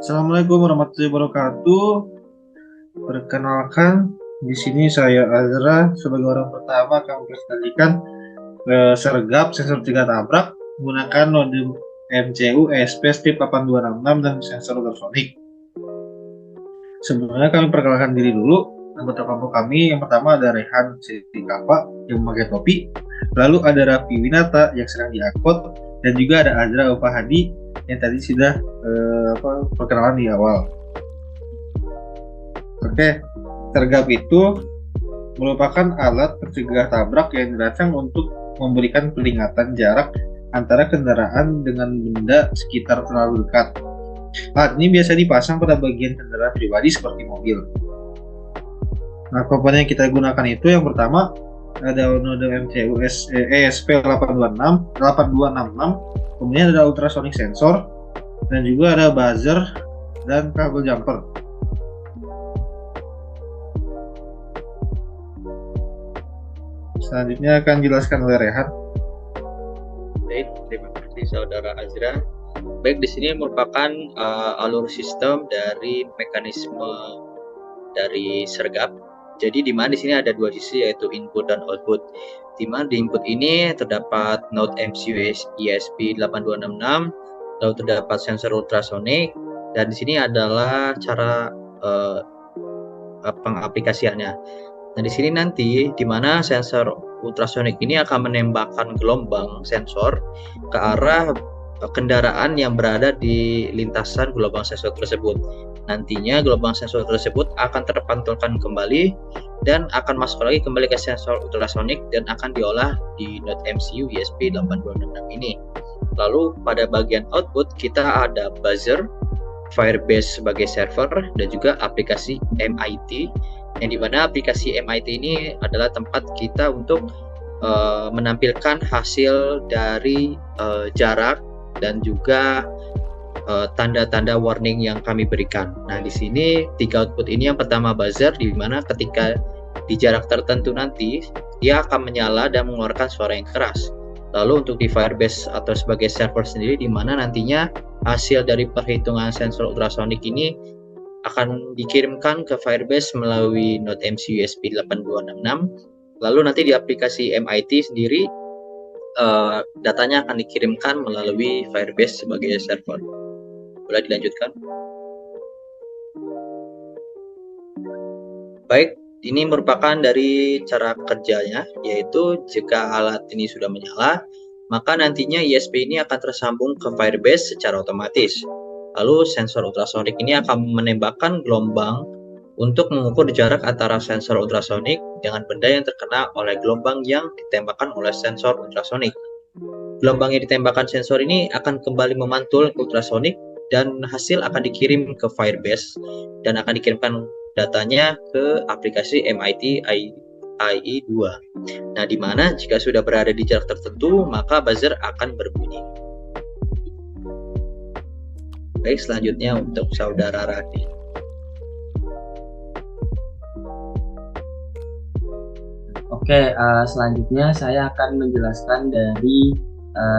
Assalamualaikum warahmatullahi wabarakatuh. Perkenalkan, di sini saya Azra sebagai orang pertama akan mempresentasikan sergap sensor 3 tabrak menggunakan node MCU ESP strip 8266 dan sensor ultrasonik. Sebelumnya kami perkenalkan diri dulu. Anggota kelompok kami yang pertama ada Rehan Siti Kapa yang memakai topi, lalu ada Raffi Winata yang sedang diangkut, dan juga ada Azra Upahadi yang tadi sudah perkenalan di awal. Oke, sergap itu merupakan alat pencegah tabrak yang dirancang untuk memberikan peringatan jarak antara kendaraan dengan benda sekitar terlalu dekat. Alat ini biasa dipasang pada bagian kendaraan pribadi seperti mobil. Nah, komponen yang kita gunakan itu yang pertama ada node MCU ESP8266, kemudian ada ultrasonic sensor, dan juga ada buzzer dan kabel jumper. Selanjutnya akan dijelaskan oleh Rehan. Baik, terima kasih saudara Azra. Baik, di sini merupakan alur sistem dari mekanisme dari sergap. Jadi di mana di sini ada dua sisi, yaitu input dan output. Di mana di input ini terdapat node MCU ESP8266, lalu terdapat sensor ultrasonik, dan di sini adalah cara pengaplikasiannya. Nah, di sini nanti di mana sensor ultrasonik ini akan menembakkan gelombang sensor ke arah kendaraan yang berada di lintasan gelombang sensor tersebut. Nantinya gelombang sensor tersebut akan terpantulkan kembali dan akan masuk lagi kembali ke sensor ultrasonik dan akan diolah di node MCU ESP8266 ini. Lalu pada bagian output kita ada buzzer, Firebase sebagai server, dan juga aplikasi MIT, yang dimana aplikasi MIT ini adalah tempat kita untuk menampilkan hasil dari jarak dan juga tanda-tanda warning yang kami berikan. Nah, di sini tiga output ini, yang pertama buzzer, di mana ketika di jarak tertentu nanti dia akan menyala dan mengeluarkan suara yang keras. Lalu untuk di Firebase atau sebagai server sendiri, di mana nantinya hasil dari perhitungan sensor ultrasonik ini akan dikirimkan ke Firebase melalui node MCU ESP8266. Lalu nanti di aplikasi MIT sendiri datanya akan dikirimkan melalui Firebase sebagai server. Boleh dilanjutkan? Baik, ini merupakan dari cara kerjanya, yaitu jika alat ini sudah menyala, maka nantinya ESP ini akan tersambung ke Firebase secara otomatis. Lalu sensor ultrasonik ini akan menembakkan gelombang untuk mengukur jarak antara sensor ultrasonik dengan benda yang terkena oleh gelombang yang ditembakkan oleh sensor ultrasonik. Gelombang yang ditembakkan sensor ini akan kembali memantul ke ultrasonik dan hasil akan dikirim ke Firebase dan akan dikirimkan datanya ke aplikasi MIT IE2. Nah, di mana jika sudah berada di jarak tertentu, maka buzzer akan berbunyi. Baik, selanjutnya untuk saudara Radi. Oke, selanjutnya saya akan menjelaskan dari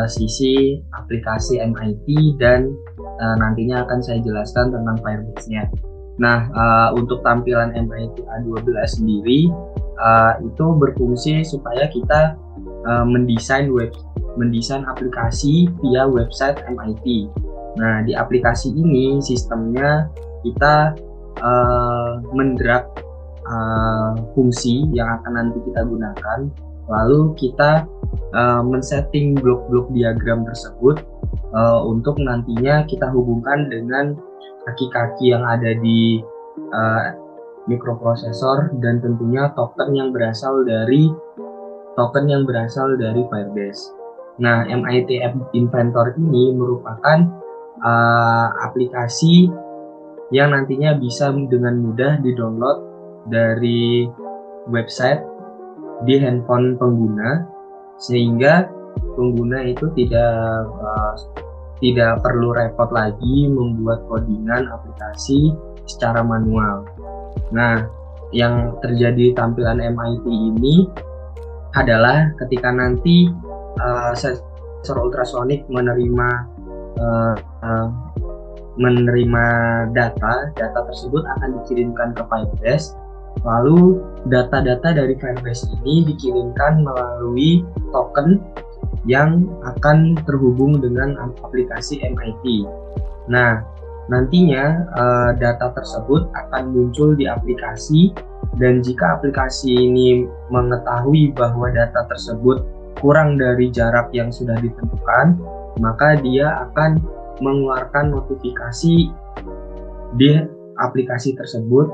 sisi aplikasi MIT dan nantinya akan saya jelaskan tentang Firebase-nya. Nah, untuk tampilan MIT A12 sendiri itu berfungsi supaya kita mendesain aplikasi via website MIT. Nah, di aplikasi ini sistemnya kita mendrag fungsi yang akan nanti kita gunakan, lalu kita men-setting blok-blok diagram tersebut untuk nantinya kita hubungkan dengan kaki-kaki yang ada di mikroprosesor dan tentunya token yang berasal dari Firebase. Nah, MIT App Inventor ini merupakan aplikasi yang nantinya bisa dengan mudah di-download dari website di handphone pengguna, sehingga pengguna itu tidak perlu repot lagi membuat codingan aplikasi secara manual. Nah, yang terjadi di tampilan MIT ini adalah ketika nanti sensor ultrasonik menerima menerima data tersebut akan dikirimkan ke Firebase. Lalu data-data dari Firebase ini dikirimkan melalui token yang akan terhubung dengan aplikasi MIT. Nah, nantinya data tersebut akan muncul di aplikasi, dan jika aplikasi ini mengetahui bahwa data tersebut kurang dari jarak yang sudah ditentukan, maka dia akan mengeluarkan notifikasi di aplikasi tersebut,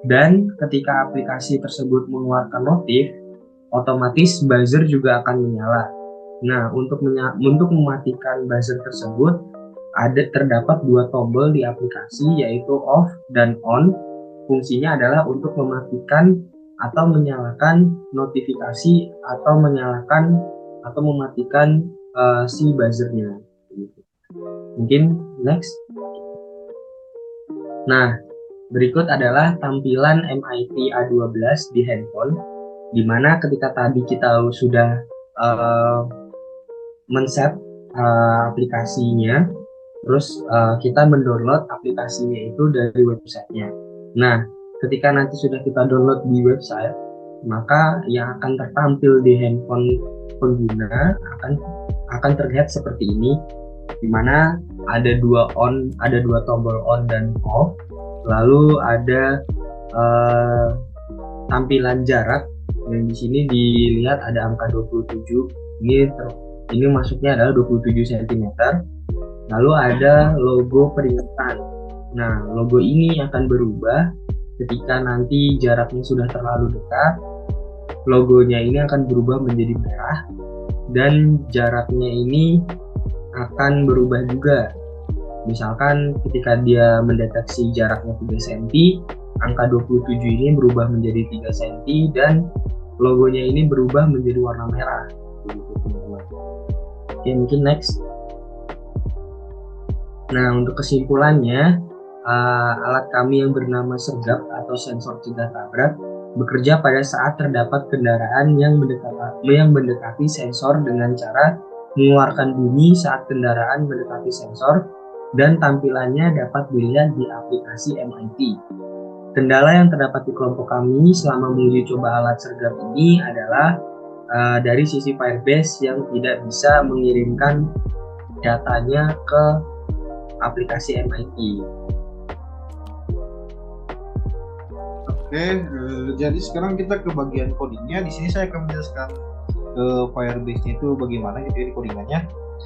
dan ketika aplikasi tersebut mengeluarkan notif, otomatis buzzer juga akan menyala. Nah, untuk mematikan buzzer tersebut terdapat dua tombol di aplikasi, yaitu off dan on. Fungsinya adalah untuk mematikan atau menyalakan notifikasi atau menyalakan atau mematikan si buzzernya. Mungkin next. Nah, berikut adalah tampilan MIT A12 di handphone, di mana ketika tadi kita sudah men-set aplikasinya, terus kita mendownload aplikasinya itu dari websitenya. Nah, ketika nanti sudah kita download di website, maka yang akan tertampil di handphone pengguna akan terlihat seperti ini, di mana ada dua tombol on dan off, lalu ada tampilan jarak, dan di sini dilihat ada angka 27. Ini masuknya adalah 27 cm. Lalu ada logo peringatan. Nah, logo ini akan berubah ketika nanti jaraknya sudah terlalu dekat. Logonya ini akan berubah menjadi merah, dan jaraknya ini akan berubah juga. Misalkan ketika dia mendeteksi jaraknya 3 cm, angka 27 ini berubah menjadi 3 cm, dan logonya ini berubah menjadi warna merah. Oke, mungkin next. Nah, untuk kesimpulannya, alat kami yang bernama sergap atau sensor cegah tabrak bekerja pada saat terdapat kendaraan yang mendekati sensor dengan cara mengeluarkan bunyi saat kendaraan mendekati sensor, dan tampilannya dapat dilihat di aplikasi MIT. Kendala yang terdapat di kelompok kami selama menguji coba alat sergap ini adalah dari sisi Firebase yang tidak bisa mengirimkan datanya ke aplikasi MIT. Oke, jadi sekarang kita ke bagian codingnya. Di sini saya akan menjelaskan ke Firebase-nya itu bagaimana gitu ya codingannya.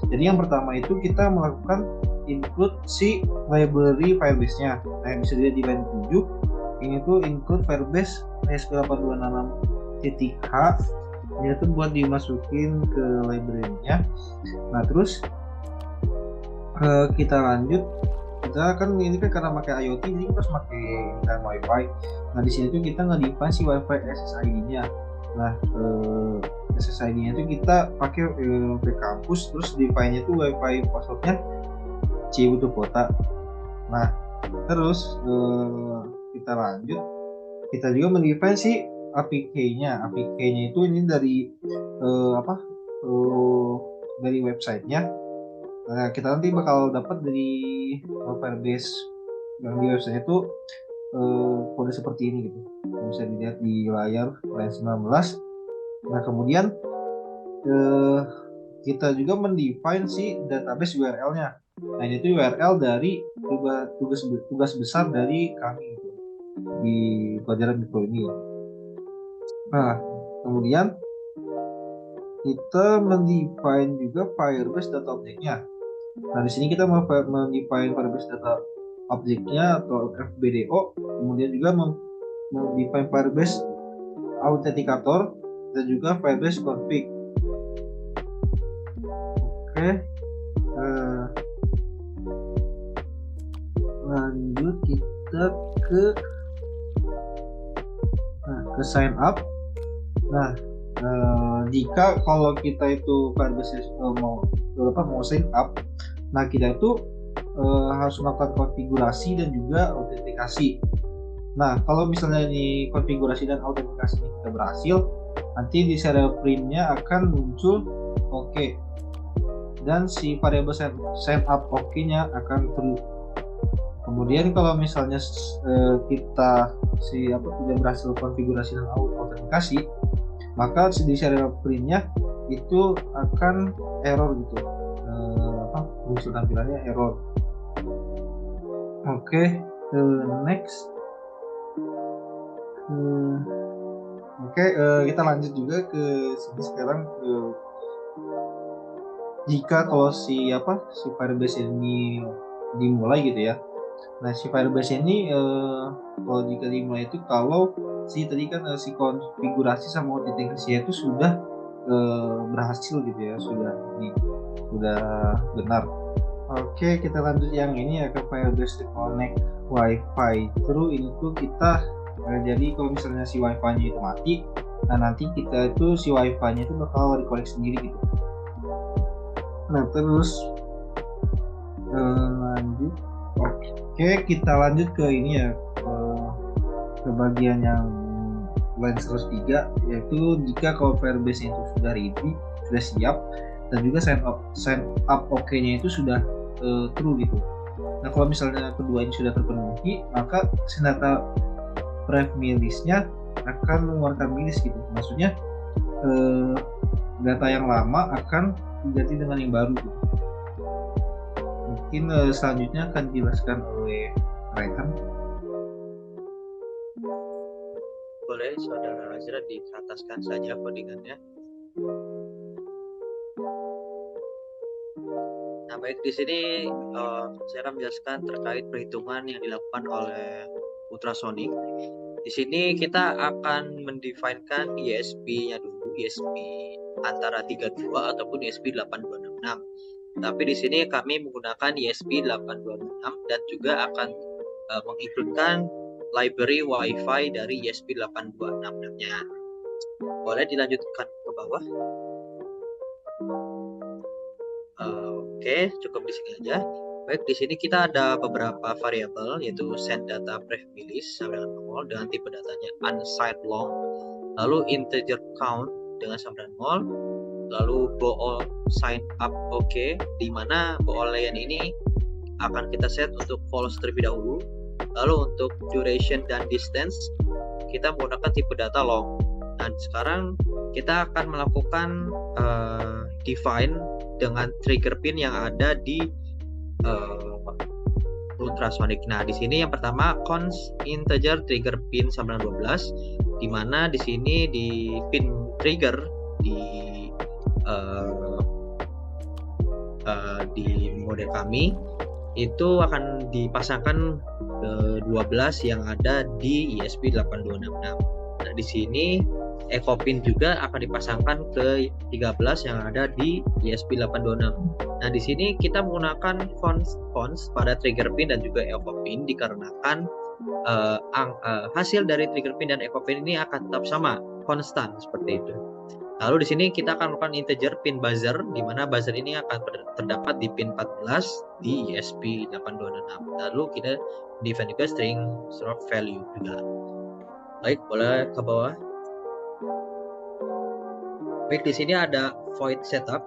Jadi yang pertama itu kita melakukan include si library Firebase-nya. Nah, yang bisa dilihat di line 7, ini tuh include Firebase ESP826.h. Ini tuh buat dimasukin ke library-nya. Nah, terus kita lanjut. Kita kan ini kan karena pakai IoT, jadi kita harus pakai WiFi. Nah, di sini tuh kita nge-define si WiFi SSID-nya. Nah, SSID-nya itu kita pakai WiFi kampus, terus define-nya itu WiFi password-nya Cibutuh Kota. Nah, terus kita lanjut. Kita juga mendefine si APK-nya. APK-nya itu ini dari dari website-nya. Nah, kita nanti bakal dapat dari Firebase yang di website itu kode seperti ini gitu. Bisa dilihat di layar 19. Nah, kemudian kita juga mendefine si database URL-nya. Nah, ini tuh URL dari tugas besar dari kami gitu, di pelajaran mikro ini. Nah, kemudian kita mendefine juga Firebase data objeknya. Nah, di sini kita mendefine Firebase data objeknya atau FBDO, kemudian juga mendefine Firebase Authenticator dan juga Firebase config. Oke, lanjut kita ke sign up. Nah, jika kalau kita itu Firebase mau sign up, nah kita itu harus melakukan konfigurasi dan juga autentikasi. Nah, kalau misalnya ini konfigurasi dan autentikasi ini kita berhasil, nanti di serial print-nya akan muncul oke, dan si variable sign up oke-nya akan true. Kemudian kalau misalnya kita tidak berhasil konfigurasi dan autentikasi, maka di serial printnya itu akan error gitu, muncul tampilannya error. Oke, next. Kita lanjut juga ke sini sekarang. Jika kalau si Firebase ini dimulai gitu ya. Nah, si Firebase ini kalau jika dimulai itu kalau si konfigurasi sama autentikasinya itu sudah berhasil gitu ya, sudah benar. Oke, kita lanjut yang ini ya, ke Firebase Connect Wi-Fi. Terus ini tuh kita jadi kalau misalnya si Wi-Fi-nya itu mati, nah nanti kita itu si Wi-Fi-nya itu bakal reconnect sendiri gitu. Nah, terus lanjut. Oke, kita lanjut ke ini ya, ke bagian yang line 103, yaitu jika kalau Firebase itu sudah ready, sudah siap, dan juga sign up OK-nya itu sudah true gitu. Nah, kalau misalnya kedua ini sudah terpenuhi, maka data private list-nya akan mengeluarkan milis gitu. Maksudnya data yang lama akan diganti dengan yang baru gitu. Mungkin selanjutnya akan dijelaskan oleh Raihan. Boleh Saudara Azra diataskan saja codingannya. Nah, baik, di sini saya akan menjelaskan terkait perhitungan yang dilakukan oleh ultrasonic. Di sini kita akan mendefinisikan ISP-nya dulu, ISP antara 32 ataupun ISP 8266. Tapi di sini kami menggunakan ISP 8266 dan juga akan mengincludekan library Wi-Fi dari ISP 8266-nya. Boleh dilanjutkan ke bawah. Oke, cukup di sini aja. Baik, di sini kita ada beberapa variabel, yaitu send data pref milis sampai dengan 0 dengan tipe datanya unsigned long, lalu integer count dengan sampai dengan 0, lalu bool sign up OK, di mana boolean ini akan kita set untuk false terlebih dahulu. Lalu untuk duration dan distance kita menggunakan tipe data long. Nah, sekarang kita akan melakukan define dengan trigger pin yang ada di ultrasonic. Nah, di sini yang pertama const integer trigger pin 912, di mana di sini di pin trigger di model kami itu akan dipasangkan ke 12 yang ada di ISP 8266. Nah, di sini echo pin juga akan dipasangkan ke 13 yang ada di ISP 826. Nah, di sini kita menggunakan fonts pada trigger pin dan juga echo pin dikarenakan hasil dari trigger pin dan echo pin ini akan tetap sama, konstan seperti itu. Lalu di sini kita akan melakukan integer pin buzzer, di mana buzzer ini akan terdapat di pin 14 di ISP 826. Lalu kita define juga string stroke value juga. Baik, boleh ke bawah. Baik, di sini ada void setup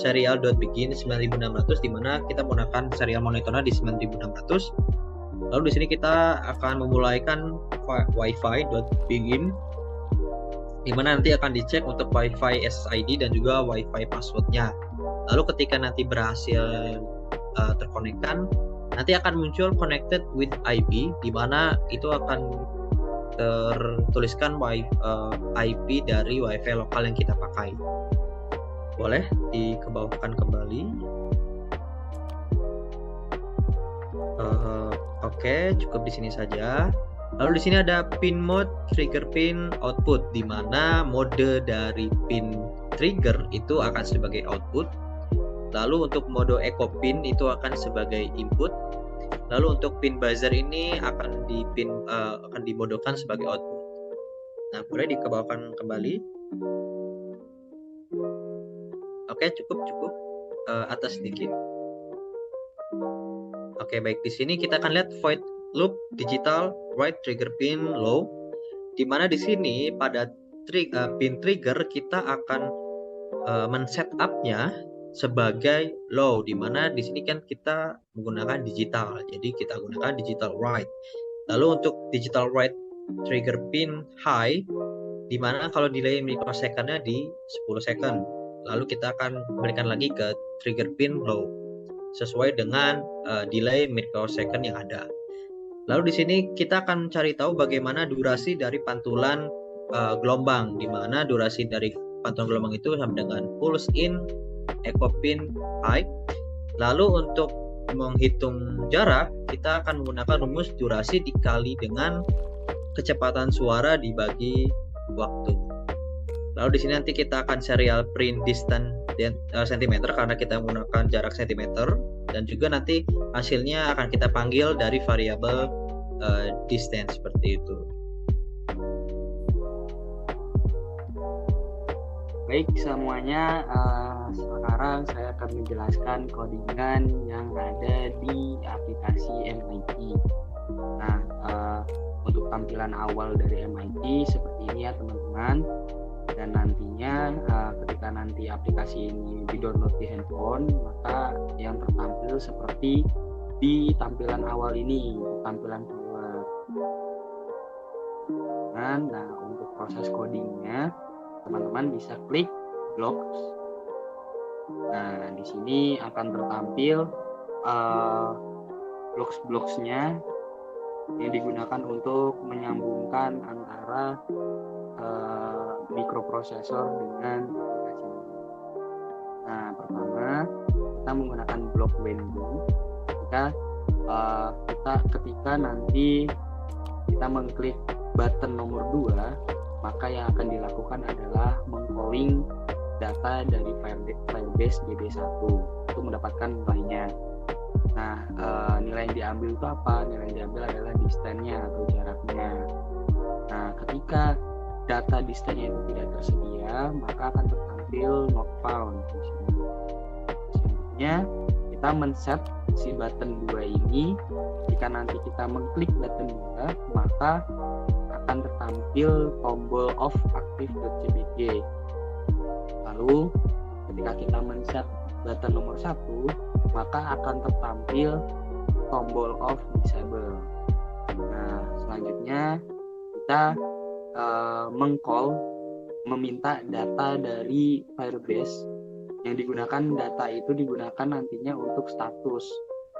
serial.begin 9600, di mana kita menggunakan serial monitornya di 9600. Lalu di sini kita akan memulaikan wifi.begin, di mana nanti akan dicek untuk wifi SSID dan juga wifi passwordnya. Lalu ketika nanti berhasil terkonekkan, nanti akan muncul connected with IP, di mana itu akan tertuliskan IP dari wifi lokal yang kita pakai. Boleh dikebawahkan kembali. Oke, cukup di sini saja. Lalu di sini ada pin mode trigger pin output, di mana mode dari pin trigger itu akan sebagai output. Lalu untuk mode echo pin itu akan sebagai input. Lalu untuk pin buzzer ini akan dimodekan sebagai output. Nah, boleh dikebawahkan kembali. Oke, cukup atas sedikit. Oke, baik, di sini kita akan lihat void loop digital write trigger pin low, di mana di sini pada pin trigger kita akan men-setupnya sebagai low, di mana di sini kan kita menggunakan digital, jadi kita gunakan digital write. Lalu untuk digital write trigger pin high, di mana kalau delay microsecond-nya di 10 second, lalu kita akan berikan lagi ke trigger pin low sesuai dengan delay microsecond yang ada. Lalu di sini kita akan cari tahu bagaimana durasi dari pantulan gelombang, di mana durasi dari pantulan gelombang itu sama dengan pulse in, echo pin high. Lalu untuk menghitung jarak, kita akan menggunakan rumus durasi dikali dengan kecepatan suara dibagi waktu. Lalu di sini nanti kita akan serial print distance cm karena kita menggunakan jarak cm, dan juga nanti hasilnya akan kita panggil dari variabel distance seperti itu. Baik semuanya, sekarang saya akan menjelaskan codingan yang ada di aplikasi MIT. Nah, untuk tampilan awal dari MIT seperti ini ya teman-teman. Dan nantinya ketika nanti aplikasi ini di-download di handphone, maka yang tertampil seperti di tampilan awal ini, tampilan keluar. Nah, untuk proses codingnya, teman-teman bisa klik blocks. Nah, di sini akan tertampil blocks-blocksnya yang digunakan untuk menyambungkan antara mikroprosesor dengan aplikasi. Nah, pertama kita menggunakan blok window. Ketika nanti kita mengklik button nomor 2, maka yang akan dilakukan adalah mengcalling data dari Firebase DB1 untuk mendapatkan nilainya. Nah, nilai yang diambil itu apa? Nilai yang diambil adalah distance-nya atau jaraknya. Nah, ketika data distance-nya itu tidak tersedia, maka akan tertampil not found di sini. Selanjutnya, kita men-set si button 2 ini. Jika nanti kita mengklik button 2, maka akan tertampil tombol off active.cbg. Lalu, ketika kita men-set button nomor 1, maka akan tertampil tombol off disable. Nah, selanjutnya kita meminta data dari Firebase yang digunakan. Data itu digunakan nantinya untuk status,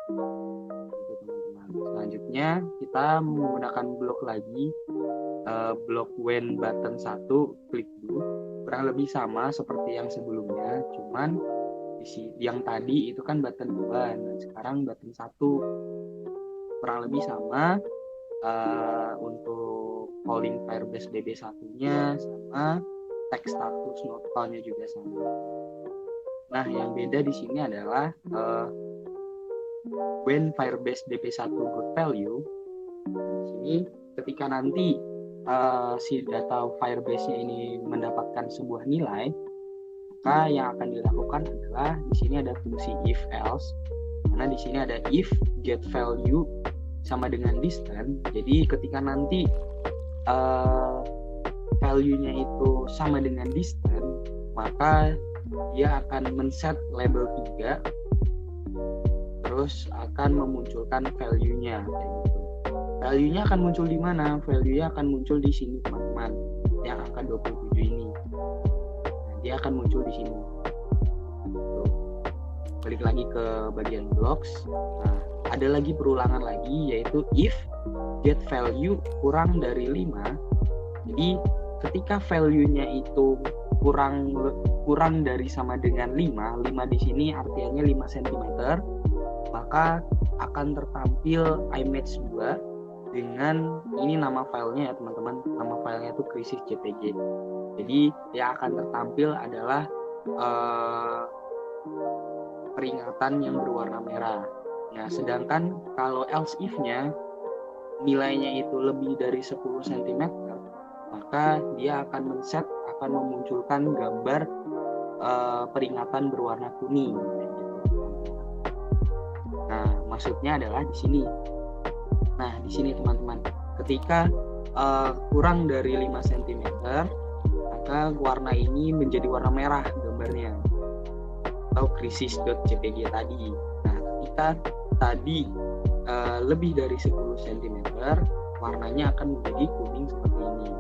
gitu, teman-teman. Selanjutnya kita menggunakan blok lagi, blok when button 1 klik do, kurang lebih sama seperti yang sebelumnya, cuman yang tadi itu kan button 2, dan sekarang button 1 kurang lebih sama. Untuk calling Firebase DB1-nya sama, text status not found-nya juga sama. Nah, yang beda di sini adalah when Firebase DB1 got value. Di sini ketika nanti si data Firebase-nya ini mendapatkan sebuah nilai, maka yang akan dilakukan adalah di sini ada fungsi if else. Karena di sini ada if get value sama dengan distance. Jadi ketika nanti value-nya itu sama dengan distance, maka dia akan men-set label 3, terus akan memunculkan value-nya kayak gitu. Value-nya akan muncul di mana? Value-nya akan muncul di sini, teman-teman, yang angka 27 ini. Nah, dia akan muncul di sini. Tuh. Balik lagi ke bagian blocks. Nah, ada lagi perulangan lagi, yaitu if get value kurang dari 5. Jadi ketika value-nya itu kurang dari sama dengan 5 di sini artinya 5 cm, maka akan tertampil image 2 dengan ini nama filenya ya teman-teman. Nama filenya itu crisis.jpg. Jadi yang akan tertampil adalah peringatan yang berwarna merah. Nah, sedangkan kalau else if-nya nilainya itu lebih dari 10 cm, maka dia akan memunculkan gambar peringatan berwarna kuning. Nah, maksudnya adalah di sini. Nah, di sini teman-teman, ketika kurang dari 5 cm, maka warna ini menjadi warna merah gambarnya. atau krisis.cpg tadi. Nah, ketika tadi lebih dari 10 cm, warnanya akan menjadi kuning seperti ini.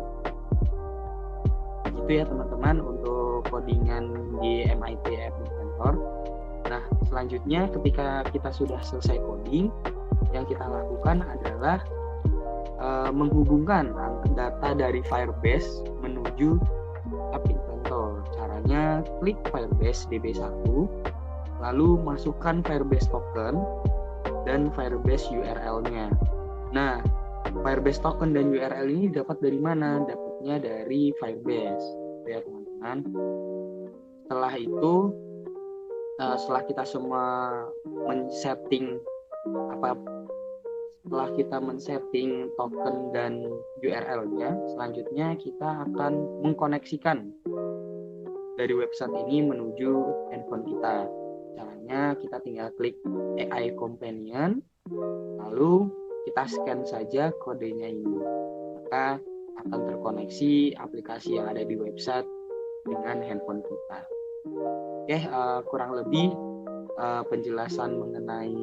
Gitu ya teman-teman untuk codingan di MIT Adventure. Nah, selanjutnya ketika kita sudah selesai coding, yang kita lakukan adalah menghubungkan data dari Firebase menuju App Inventor. Caranya klik Firebase DB1, lalu masukkan Firebase token dan Firebase URL-nya. Nah, Firebase token dan URL ini dapat dari mana? Dapatnya dari Firebase, ya teman-teman. Setelah itu, setelah kita semua men-setting setelah kita men-setting token dan URL-nya, selanjutnya kita akan mengkoneksikan dari website ini menuju handphone kita. Caranya kita tinggal klik AI Companion, lalu kita scan saja kodenya ini. Maka akan terkoneksi aplikasi yang ada di website dengan handphone kita. Oke, kurang lebih penjelasan mengenai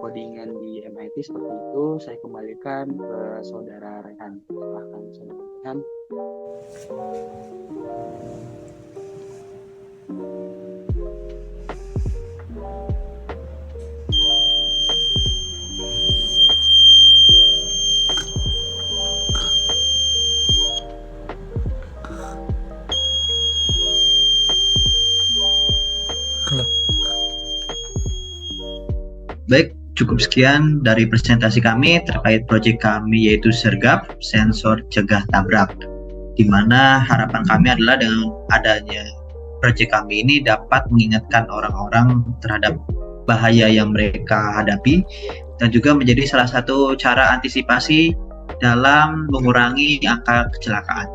codingan di MIT seperti itu. Saya kembalikan ke Saudara Rehan. Silahkan Saudara Rehan. Baik, cukup sekian dari presentasi kami terkait proyek kami yaitu Sergap, Sensor Cegah Tabrak. Di mana harapan kami adalah dengan adanya proyek kami ini dapat mengingatkan orang-orang terhadap bahaya yang mereka hadapi dan juga menjadi salah satu cara antisipasi dalam mengurangi angka kecelakaan.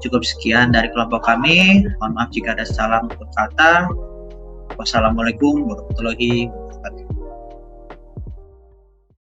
Cukup sekian dari kelompok kami. Mohon maaf jika ada salah tutur kata. Wassalamualaikum warahmatullahi wabarakatuh.